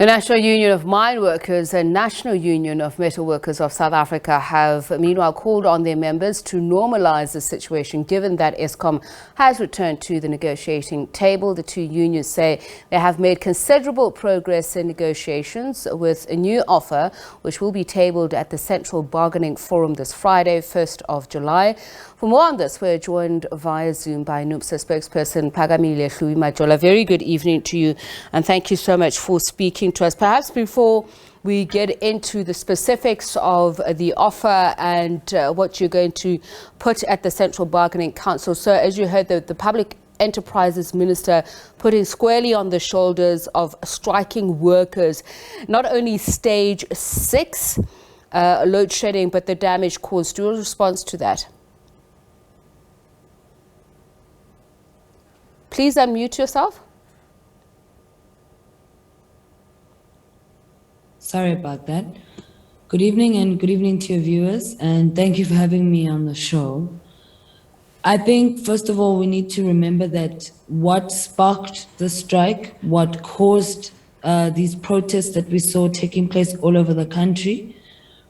The National Union of Mineworkers and National Union of Metalworkers of South Africa have meanwhile called on their members to normalise the situation given that Eskom has returned to the negotiating table. The two unions say they have made considerable progress in negotiations with a new offer which will be tabled at the Central Bargaining Forum this Friday, 1st of July. For more on this, we're joined via Zoom by Numsa spokesperson Phakamile Hlubi-Majola. Very good evening to you and thank you so much for speaking to us. Perhaps before we get into the specifics of the offer and what you're going to put at the Central Bargaining Council. So as you heard, the Public Enterprises Minister putting squarely on the shoulders of striking workers, not only stage 6 load shedding, but the damage caused. Your response to that? Please unmute yourself. Sorry about that. Good evening and good evening to your viewers, and thank you for having me on the show. I think, first of all, we need to remember that what sparked the strike, what caused these protests that we saw taking place all over the country,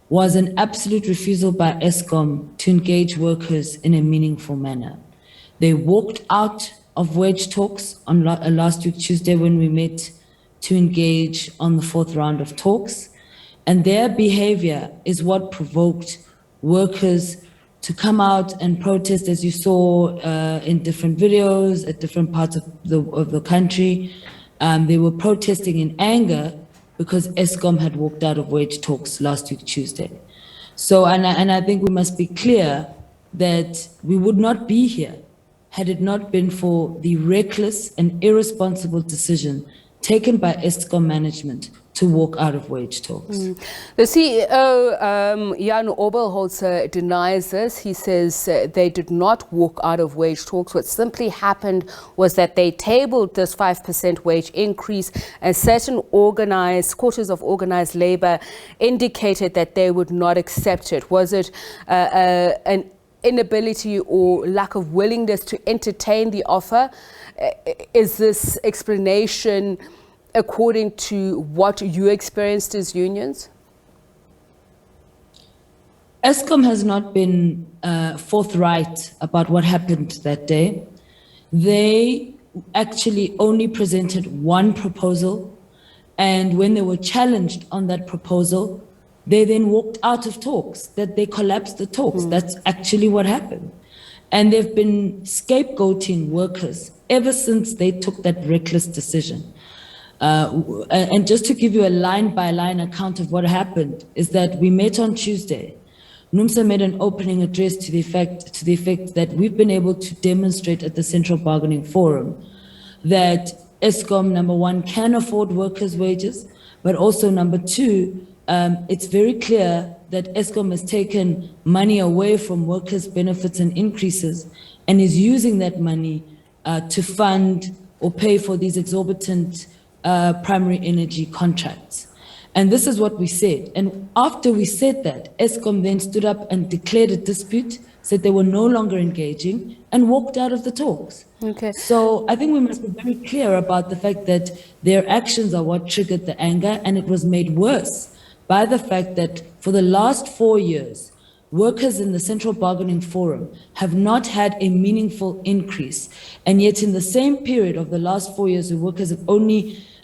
was an absolute refusal by Eskom to engage workers in a meaningful manner. They walked out of wage talks on last week, Tuesday, when we met to engage on the 4th round of talks. And their behavior is what provoked workers to come out and protest, as you saw in different videos at different parts of the country. They were protesting in anger because Eskom had walked out of wage talks last week, Tuesday. So, and I think we must be clear that we would not be here had it not been for the reckless and irresponsible decision taken by Eskom management to walk out of wage talks. The CEO, Jan Obelholzer, denies this. He says they did not walk out of wage talks. What simply happened was that they tabled this 5% wage increase, and certain quarters of organized labor indicated that they would not accept it. Was it an inability or lack of willingness to entertain the offer? Is this explanation according to what you experienced as unions? Eskom has not been forthright about what happened that day. They actually only presented one proposal, and when they were challenged on that proposal, they then walked out of talks, that they collapsed the talks. That's actually what happened. And they've been scapegoating workers ever since they took that reckless decision. And just to give you a line-by-line account of what happened, is that we met on Tuesday. Numsa made an opening address to the effect that we've been able to demonstrate at the Central Bargaining Forum that Eskom, number one, can afford workers' wages, but also number two, it's very clear that Eskom has taken money away from workers' benefits and increases and is using that money to fund or pay for these exorbitant primary energy contracts. And this is what we said. And after we said that, Eskom then stood up and declared a dispute, said they were no longer engaging, and walked out of the talks. Okay. So I think we must be very clear about the fact that their actions are what triggered the anger, and it was made worse by the fact that for the last 4 years, workers in the Central Bargaining Forum have not had a meaningful increase. And yet in the same period of the last 4 years, the workers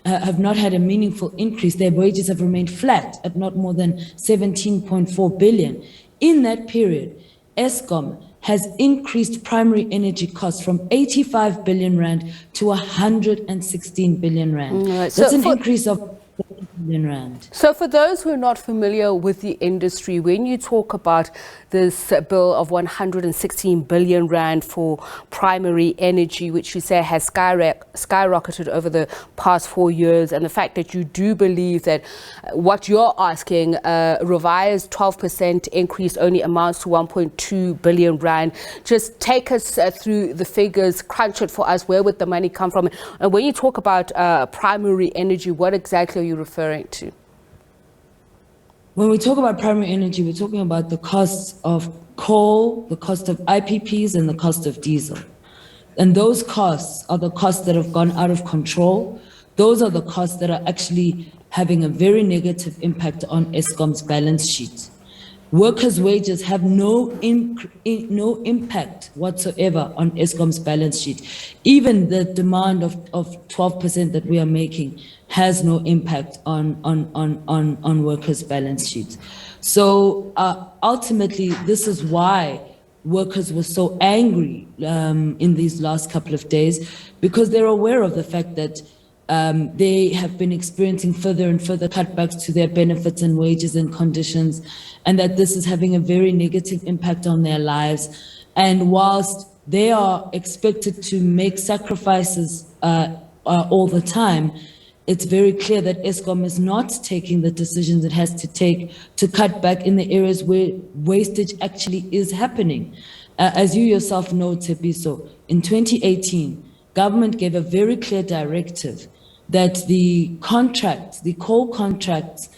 have not had a meaningful increase. Their wages have remained flat at not more than 17.4 billion. In that period, Eskom has increased primary energy costs from 85 billion rand to 116 billion rand. Right. That's an increase of Rand. So for those who are not familiar with the industry, when you talk about this bill of 116 billion rand for primary energy, which you say has skyrocketed over the past 4 years, and the fact that you do believe that what you're asking, revised 12% increase only amounts to 1.2 billion rand. Just take us through the figures, crunch it for us. Where would the money come from? And when you talk about primary energy, what exactly are you referring to? When we talk about primary energy, we're talking about the costs of coal, the cost of IPPs, and the cost of diesel. And those costs are the costs that have gone out of control. Those are the costs that are actually having a very negative impact on Eskom's balance sheet. Workers' wages have no impact whatsoever on Eskom's balance sheet. Even the demand of 12% that we are making has no impact on workers' balance sheets. So ultimately, this is why workers were so angry in these last couple of days, because they're aware of the fact that they have been experiencing further and further cutbacks to their benefits and wages and conditions, and that this is having a very negative impact on their lives. And whilst they are expected to make sacrifices all the time, it's very clear that Eskom is not taking the decisions it has to take to cut back in the areas where wastage actually is happening. As you yourself know, Tepiso, in 2018, government gave a very clear directive that the contracts, the coal contracts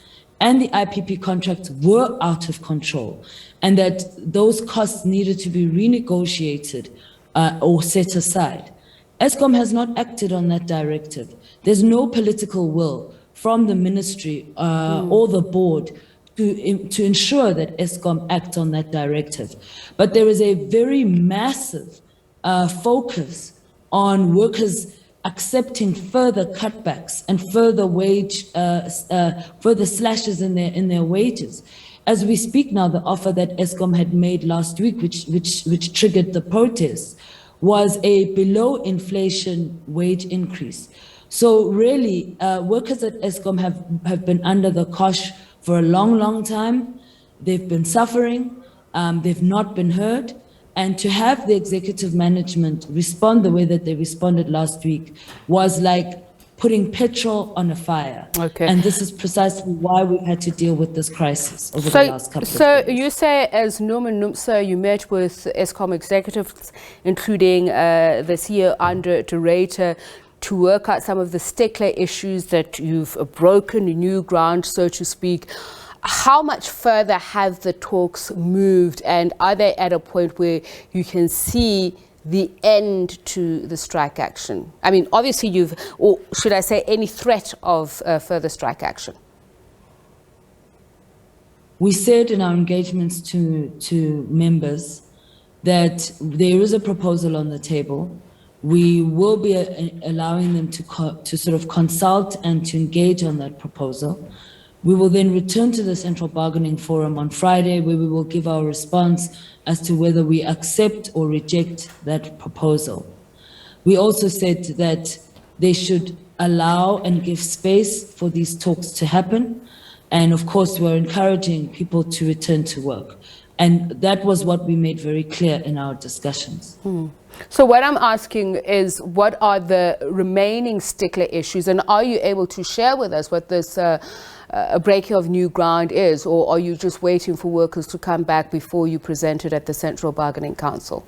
and the IPP contracts were out of control, and that those costs needed to be renegotiated or set aside. Eskom has not acted on that directive. There's no political will from the ministry or the board to ensure that Eskom acts on that directive. But there is a very massive focus on workers accepting further cutbacks and further further slashes in their wages. As we speak now, the offer that Eskom had made last week, which triggered the protests, was a below inflation wage increase. So really, workers at Eskom have been under the cosh for a long time. They've been suffering, they've not been heard. And to have the executive management respond the way that they responded last week was like putting petrol on a fire. Okay. And this is precisely why we've had to deal with this crisis over the last couple of days. So you say, as Numsa, you met with Eskom executives, including the CEO Andre de Ruyter, to work out some of the stickler issues that you've broken new ground, so to speak. How much further have the talks moved, and are they at a point where you can see the end to the strike action? I mean, obviously or should I say any threat of further strike action? We said in our engagements to members that there is a proposal on the table. We will be allowing them to sort of consult and to engage on that proposal. We will then return to the Central Bargaining Forum on Friday, where we will give our response as to whether we accept or reject that proposal. We also said that they should allow and give space for these talks to happen. And of course, we're encouraging people to return to work. And that was what we made very clear in our discussions. So what I'm asking is, what are the remaining stickler issues, and are you able to share with us what this a breaking of new ground is, or are you just waiting for workers to come back before you present it at the Central Bargaining Council?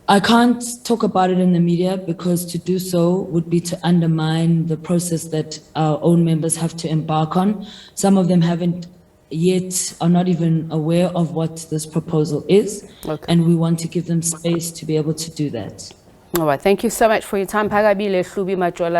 I can't talk about it in the media, because to do so would be to undermine the process that our own members have to embark on. Some of them are not even aware of what this proposal is, and we want to give them space to be able to do that. All right, thank you so much for your time. Phakamile Hlubi-Majola